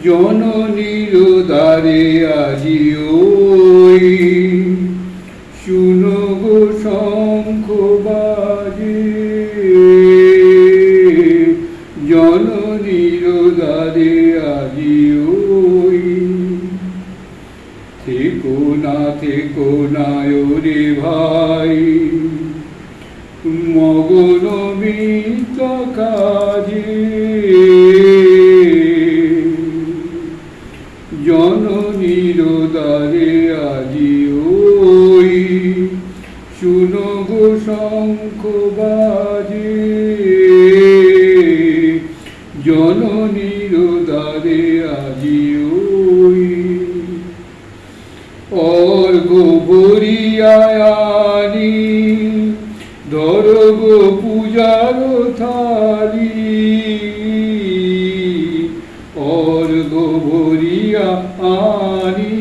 জননীর দ্বারে আজি ওই শুনো গো শঙ্খ বাজে, জননীর দ্বারে আজি ওই থেকো না ওরে ভাই মগন মিত কাজে, জননীর দ্বারে আজি ওই শুনো গো শঙ্খ বাজে, জননীর দ্বারে আজি ওই অর্ঘ ভরিয়ানি ধরো গো পূজার থালি, অর্ঘ ভরিয়া আনি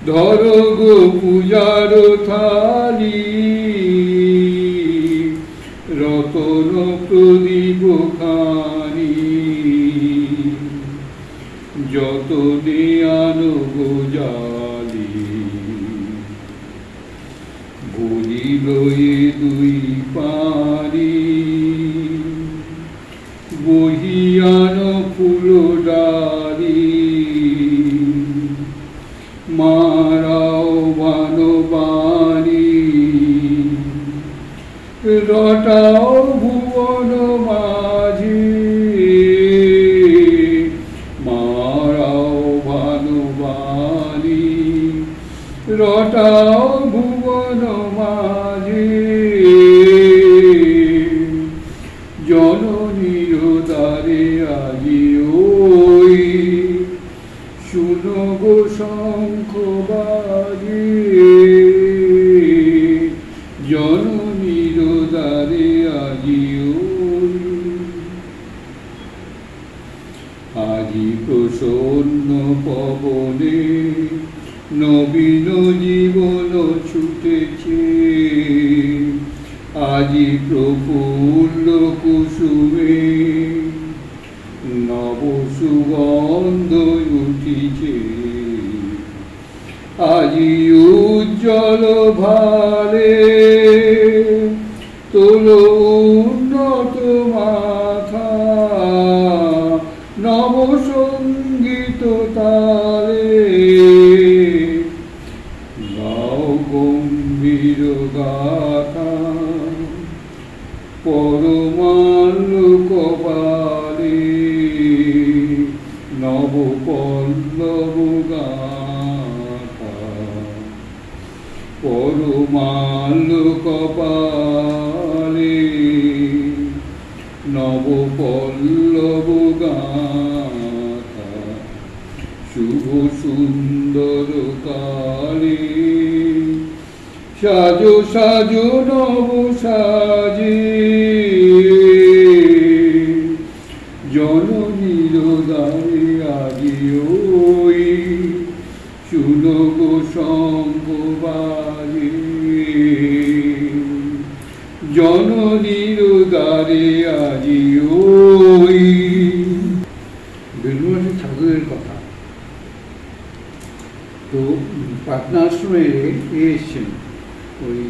ধরো গো পূজার থালি, রতন প্রদীপ খানি যতনে আনো গো জালি, ভরিল এ দুই পানি বহিয়ান ফুল ডালি, মারাও বানবাণী রটাও ভুবন মাঝি, মারাও বানবাণী রটাও ভুবন মাঝি, জননীর দ্বারে আজি ওই শুনো গো শঙ্খ বাজে, জননীর দ্বারে আজি ওই আজি প্রসন্ন পবনে নবীন জীবন ছুটেছে, আজি প্রফুল্ল কুসুমে নব সুগন্ধ উঠিছে, আজি উজ্জ্বল ভালে তোলো উন্নত মাথা, নব সঙ্গীত তালে গাও গম্ভীর গাথা, পরমাল্য কপালে নব পল্লব গাথা, পরমাল্য কপালে নব পল্লব গাথা, শুভ সুন্দর কালে সাজো সাজো নব সাজে, জননীর দ্বারে আজি ওই শুনো গো শঙ্খ বাজে, জননীর দ্বারে আজি ওই। বেলুড়মঠে ঠাকুরের কথা। তো পাটনা আশ্রমে এসছেন ওই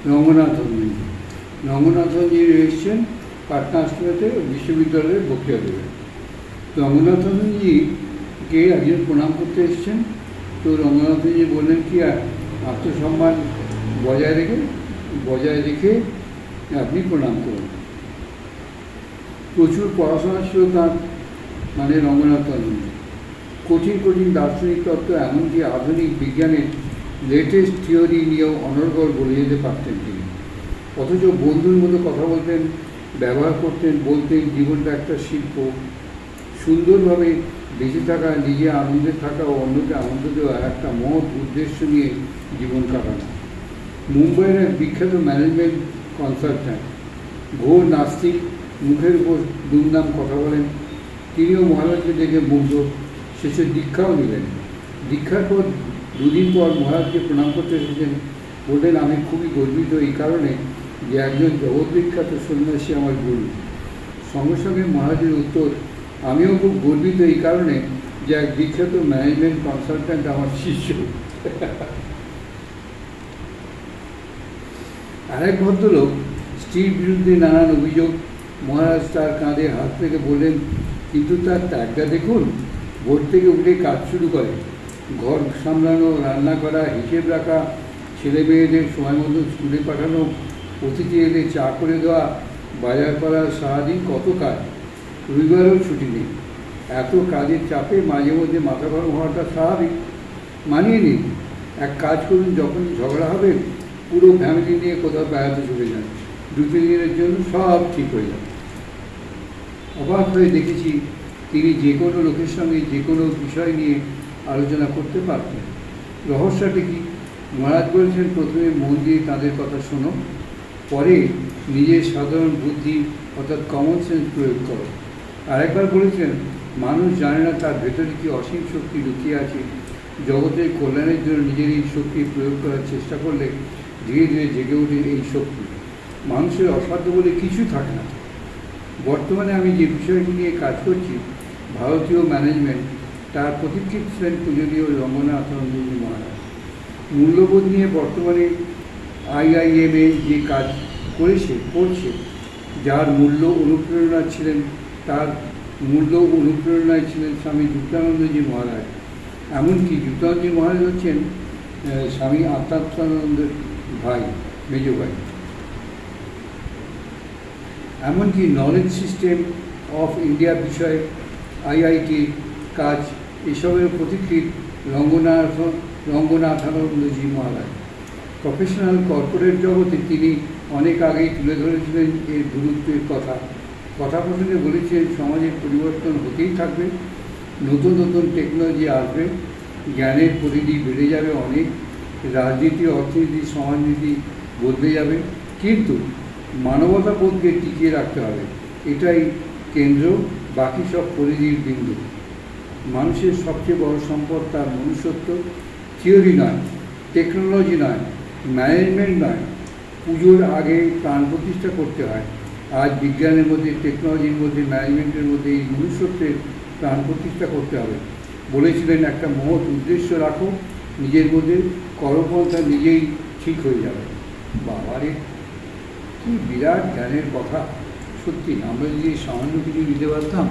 রঙ্গনাথনজি এসছেন পাটনা আশ্রমেতে বিশ্ববিদ্যালয়ের বক্তৃতা দেবেন। রঙ্গনাথনজিকে একজন প্রণাম করতে এসছেন। তো রঙ্গনাথনজি বললেন কি আত্মসম্মান বজায় রেখে আপনি প্রণাম করুন। প্রচুর পড়াশোনা ছিল তার, মানে রঙ্গনাথনজি কঠিন দার্শনিক তত্ত্ব, এমনকি আধুনিক বিজ্ঞানের লেটেস্ট থিওরি নিয়েও অনর্গল বলে যেতে পারতেন তিনি। অথচ বন্ধুর মতো কথা বলতেন, ব্যবহার করতেন, বলতেন জীবনটা একটা শিল্প, সুন্দরভাবে বেঁচে থাকা, নিজে আনন্দে থাকা ও অন্যকে আনন্দ দেওয়া একটা মহৎ উদ্দেশ্য নিয়ে জীবন কাটানো। মুম্বাইয়ের এক বিখ্যাত ম্যানেজমেন্ট কনসালট্যান্ট, ঘোর নাস্তিক, মুখের উপর দুমদাম কথা বলেন। তিনিও মহারাজকে দেখে মুগ্ধ, শেষে দীক্ষাও নিলেন। দীক্ষার পর দুদিন পর মহারাজকে প্রণাম করতে এসেছেন। বললেন, আমি খুবই গর্বিত এই কারণে যে একজন জগৎবিখ্যাত সন্ন্যাসী আমার গুরু। সঙ্গে সঙ্গে মহারাজের উত্তর, আমিও খুব গর্বিত এই কারণে যে এক বিখ্যাত ম্যানেজমেন্ট কনসালট্যান্ট আমার শিষ্য। আরেক ভদ্রলোক স্ত্রীর বিরুদ্ধে নানান অভিযোগ। মহারাজ তার কাঁধে হাত রেখে বললেন, কিন্তু তার ত্যাগটা দেখুন, ভোর থেকে উঠে কাজ শুরু করে, ঘর সামলানো, রান্না করা, হিসেব রাখা, ছেলে মেয়েদের সময় মতো স্কুলে পাঠানো, অতিথি এলে চা করে দেওয়া, বাজার করা, সারাদিন কত কাজ, রবিবারেও ছুটি নেই। এত কাজের চাপে মাঝে মধ্যে মাথা গরম হওয়াটা স্বাভাবিক, মানিয়ে নিন। এক কাজ করুন, যখন ঝগড়া হবে পুরো ফ্যামিলি নিয়ে কোথাও বেড়াতে চলে যান, 2-3 দিনের জন্য সব ঠিক হয়ে যাবে। অবাক হয়ে দেখেছি তিনি যে কোনো লোকের সঙ্গে যে কোনো বিষয় নিয়ে আলোচনা করতে পারতেন। রহস্যটা কি? মহারাজ বলেছেন, প্রথমে মন দিয়ে তাদের কথা শোনো, পরে নিজের সাধারণ বুদ্ধি অর্থাৎ কমন সেন্স প্রয়োগ করো। আরেকবার বলেছেন, মানুষ জানে না তার ভেতরে কি অসীম শক্তি লুকিয়ে আছে। জগতের কল্যাণের জন্য নিজের এই শক্তি প্রয়োগ করার চেষ্টা করলে ধীরে ধীরে জেগে ওঠে এই শক্তি। মানুষের অসাধ্য বলে কিছু থাকে না। বর্তমানে আমি যে বিষয়টি নিয়ে কাজ করছি, ভারতীয় ম্যানেজমেন্ট, তার প্রতিকৃত ছিলেন পূজনীয় রঙ্গনাথানন্দজি মহারাজ। মূল্যবোধ নিয়ে বর্তমানে IIMA যে কাজ করছে, যার মূল্য অনুপ্রেরণায় ছিলেন স্বামী যুক্তানন্দজি মহারাজ। এমনকি যুক্তানন্দজি মহারাজ হচ্ছেন স্বামী আত্মানন্দের ভাই, মেজ ভাই। এমনকি নলেজ সিস্টেম অফ ইন্ডিয়া বিষয়ে IIT কাজ, এসবের প্রতিকৃত রঙ্গনাথানন্দজি মহারাজ। প্রফেশনাল কর্পোরেট জগতে তিনি অনেক আগেই তুলে ধরেছিলেন এর গুরুত্বের কথা প্রসঙ্গে বলেছেন, সমাজের পরিবর্তন হতেই থাকবে, নতুন নতুন টেকনোলজি আসবে, জ্ঞানের পরিধি বেড়ে যাবে অনেক, রাজনীতি, অর্থনীতি, সমাজনীতি বদলে যাবে, কিন্তু মানবতা বোধকে টিকিয়ে রাখতে হবে। এটাই কেন্দ্র, বাকি সব পরিধির বিন্দু। মানুষের সবচেয়ে বড় সম্পদ তার মনুষ্যত্ব। থিওরি নয়, টেকনোলজি নয়, ম্যানেজমেন্ট নয়, পুজোর আগে প্রাণ প্রতিষ্ঠা করতে হয়। আজ বিজ্ঞানের মধ্যে, টেকনোলজির মধ্যে, ম্যানেজমেন্টের মধ্যে এই মনুষ্যত্বের প্রাণ প্রতিষ্ঠা করতে হবে। বলেছিলেন, একটা মহৎ উদ্দেশ্য রাখো নিজের মধ্যে, কর্মপন্থা নিজেই ঠিক হয়ে যাবে। বাবারে, কি বিরাট জ্ঞানের কথা! সত্যি আমরা যদি সামান্য কিছু নিতে পারতাম